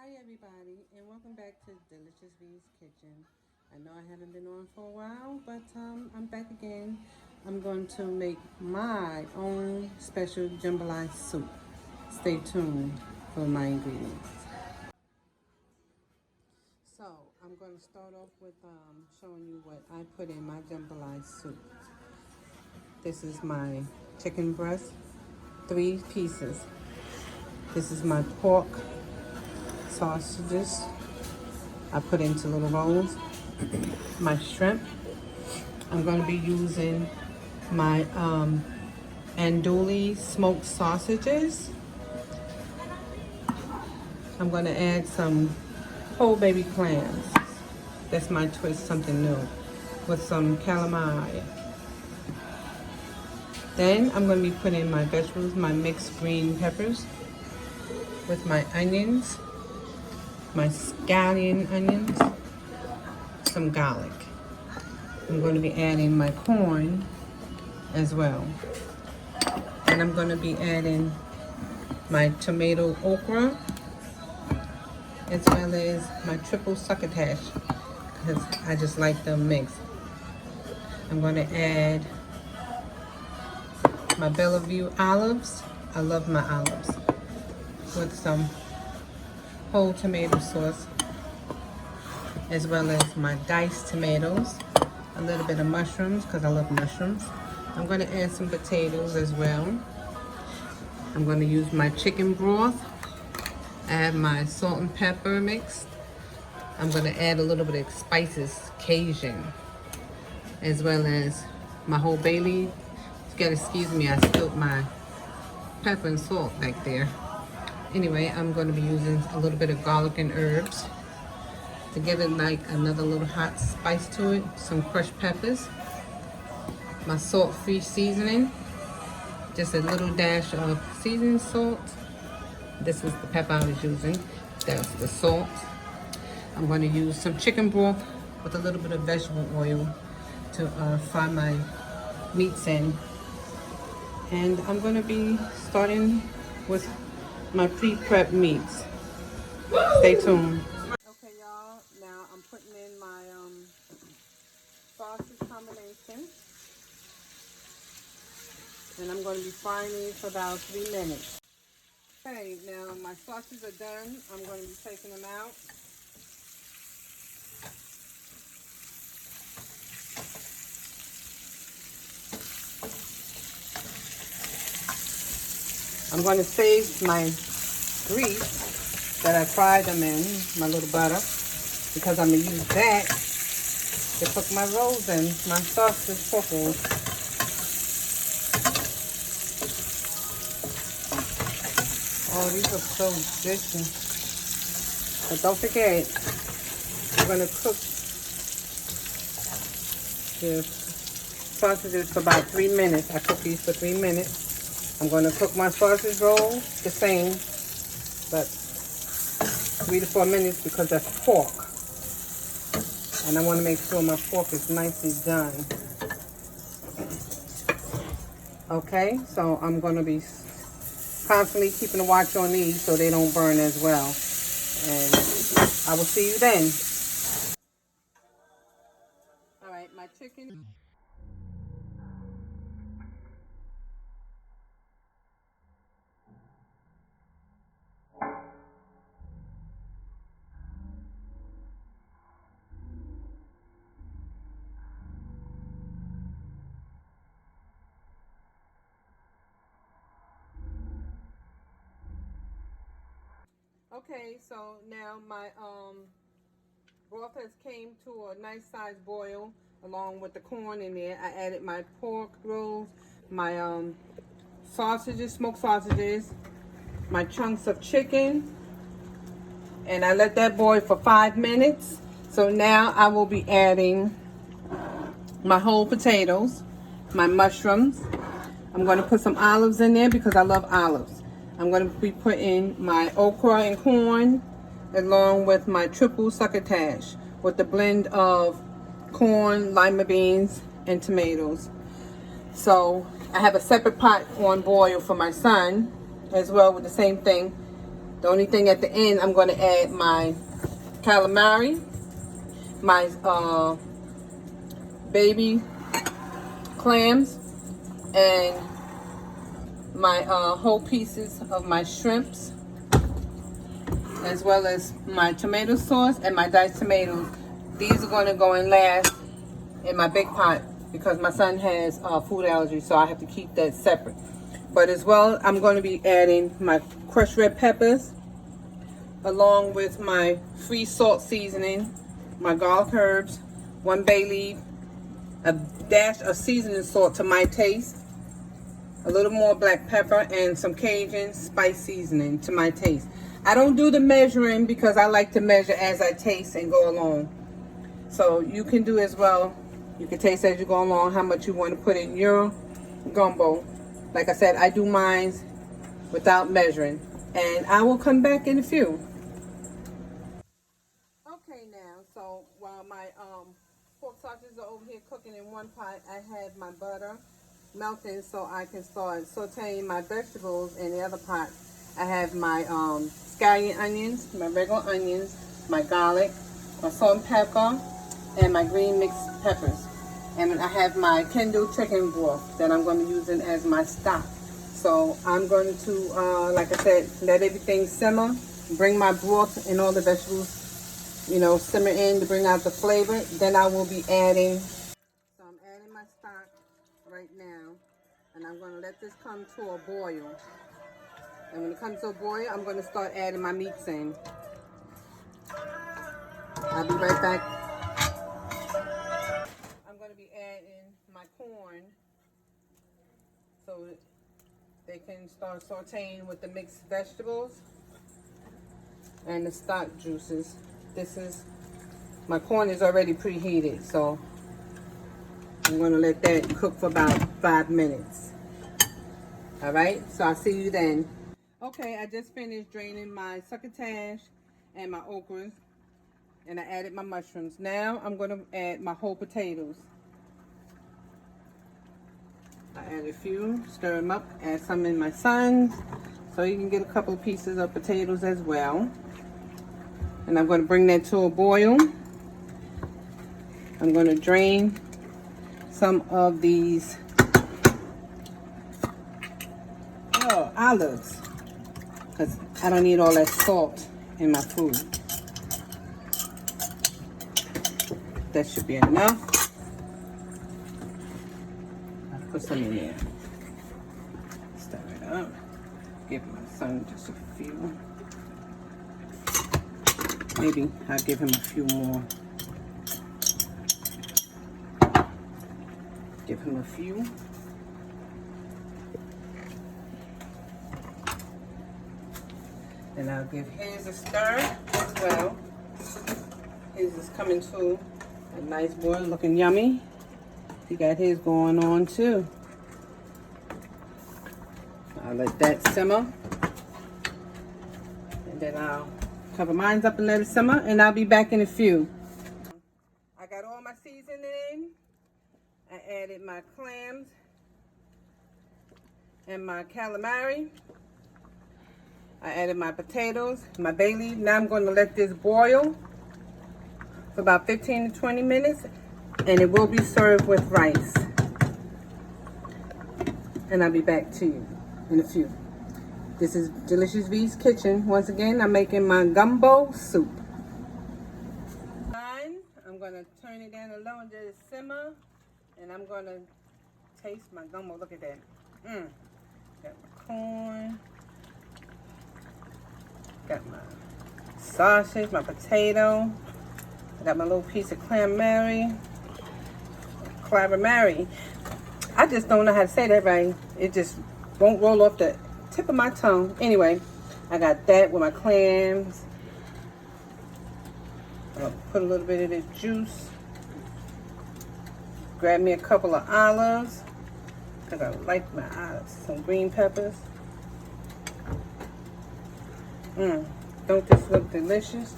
Hi everybody, and welcome back to Delicious V's Kitchen. I know I haven't been on for a while, but I'm back again. I'm going to make my own special jambalaya soup. Stay tuned for my ingredients. So I'm going to start off with showing you what I put in my jambalaya soup. This is my chicken breast, 3 pieces. This is my pork sausages. I put into little rolls. My shrimp. I'm going to be using my andouille smoked sausages. I'm going to add some whole baby clams. That's my twist, something new, with some calamari. Then I'm going to be putting my vegetables, my mixed green peppers, with my onions, my scallion onions, some garlic. I'm going to be adding my corn as well. And I'm going to be adding my tomato okra, as well as my triple succotash, because I just like them mixed. I'm going to add my Bellevue olives. I love my olives, with some whole tomato sauce, as well as my diced tomatoes, a little bit of mushrooms because I love mushrooms. I'm going to add some potatoes as well. I'm going to use my chicken broth. I have my salt and pepper mixed. I'm going to add a little bit of spices, Cajun, as well as my whole bay leaf. You gotta excuse me, I spilled my pepper and salt back there. Anyway, I'm going to be using a little bit of garlic and herbs to give it like another little hot spice to it. Some crushed peppers. My salt-free seasoning. Just a little dash of seasoning salt. This is the pepper I was using. That's the salt. I'm going to use some chicken broth with a little bit of vegetable oil to fry my meats in. And I'm going to be starting with my pre-prep meats. Stay tuned. Okay, y'all. Now I'm putting in my sausage combination. And I'm going to be frying these for about 3 minutes. Okay, now my sausages are done. I'm going to be taking them out. I'm going to save my grease that I fried them in, my little butter, because I'm going to use that to cook my rolls in, my sausage pork rolls. Oh, these are so delicious. But don't forget, we're going to cook the sausages for about 3 minutes. I cook these for 3 minutes. I'm going to cook my sausage roll the same, but 3 to 4 minutes because that's pork. And I want to make sure my pork is nicely done. Okay, so I'm going to be constantly keeping a watch on these so they don't burn as well. And I will see you then. All right, my chicken. Okay, so now my broth has came to a nice size boil along with the corn in there. I added my pork rolls, my sausages, smoked sausages, my chunks of chicken, and I let that boil for 5 minutes. So now I will be adding my whole potatoes, my mushrooms. I'm going to put some olives in there because I love olives. I'm going to be putting my okra and corn along with my triple succotash with the blend of corn, lima beans, and tomatoes. So I have a separate pot on boil for my son as well with the same thing. The only thing at the end, I'm going to add my calamari, my baby clams, and my whole pieces of my shrimps, as well as my tomato sauce and my diced tomatoes. These are going to go in last in my big pot because my son has food allergies, so I have to keep that separate. But as well, I'm going to be adding my crushed red peppers along with my free salt seasoning, my garlic herbs, 1 bay leaf, a dash of seasoning salt to my taste, a little more black pepper, and some Cajun spice seasoning to my taste. I don't do the measuring because I like to measure as I taste and go along. So you can do as well. You can taste as you go along how much you want to put in your gumbo. Like I said, I do mine without measuring. And I will come back in a few. Okay now, so while my pork sausages are over here cooking in one pot, I have my butter melting so I can start sauteing my vegetables in the other pot. I have my scallion onions, my regular onions, my garlic, my salt and pepper, and my green mixed peppers. And I have my Kindle chicken broth that I'm going to use it as my stock. So I'm going to, like I said, let everything simmer, bring my broth and all the vegetables, you know, simmer in to bring out the flavor. Then I will be adding, so I'm adding my stock right now, and I'm going to let this come to a boil. And when it comes to a boil, I'm going to start adding my meats in. I'll be right back. I'm going to be adding my corn so they can start sauteing with the mixed vegetables and the stock juices. This is, my corn is already preheated, so I'm going to let that cook for about 5 minutes. All right, so I'll see you then. Okay, I just finished draining my succotash and my okras, and I added my mushrooms. Now I'm going to add my whole potatoes. I add a few, stir them up, add some in my son, so you can get a couple of pieces of potatoes as well. And I'm going to bring that to a boil. I'm going to drain some of these olives because I don't need all that salt in my food. That should be enough. I'll put some in there. Stir it up. Give my son just a few. Maybe I'll give him a few more. Give him a few. And I'll give his a stir as well. His is coming to a nice boil, looking yummy. He got his going on too. I'll let that simmer. And then I'll cover mine up and let it simmer, and I'll be back in a few. I got all my seasoning in. I added my clams and my calamari. I added my potatoes, my bay leaf. Now I'm going to let this boil for about 15 to 20 minutes, and it will be served with rice. And I'll be back to you in a few. This is Delicious V's Kitchen. Once again, I'm making my gumbo soup. I'm going to turn it down a low and let it simmer. And I'm going to taste my gumbo. Look at that. Got my corn. Got my sausage, my potato. I got my little piece of calamari. I just don't know how to say that right. It just won't roll off the tip of my tongue. Anyway, I got that with my clams. I'll put a little bit of this juice. Grab me a couple of olives, because I like my olives. Some green peppers. Don't this look delicious?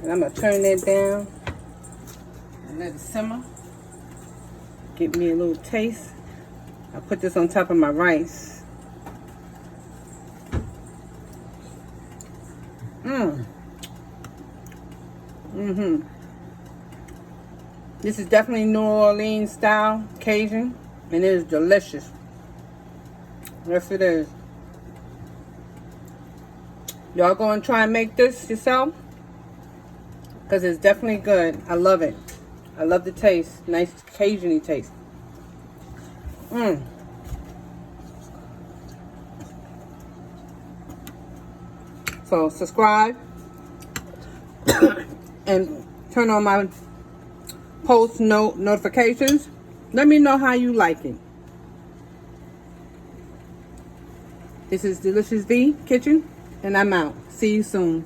And I'm going to turn that down and let it simmer. Give me a little taste. I'll put this on top of my rice. This is definitely New Orleans style Cajun, and it is delicious. Yes, it is. Y'all go and try and make this yourself, because it's definitely good. I love it. I love the taste. Nice Cajun-y taste. So subscribe and turn on my post notifications. Let me know how you like it. This is Delicious V Kitchen, and I'm out. See you soon.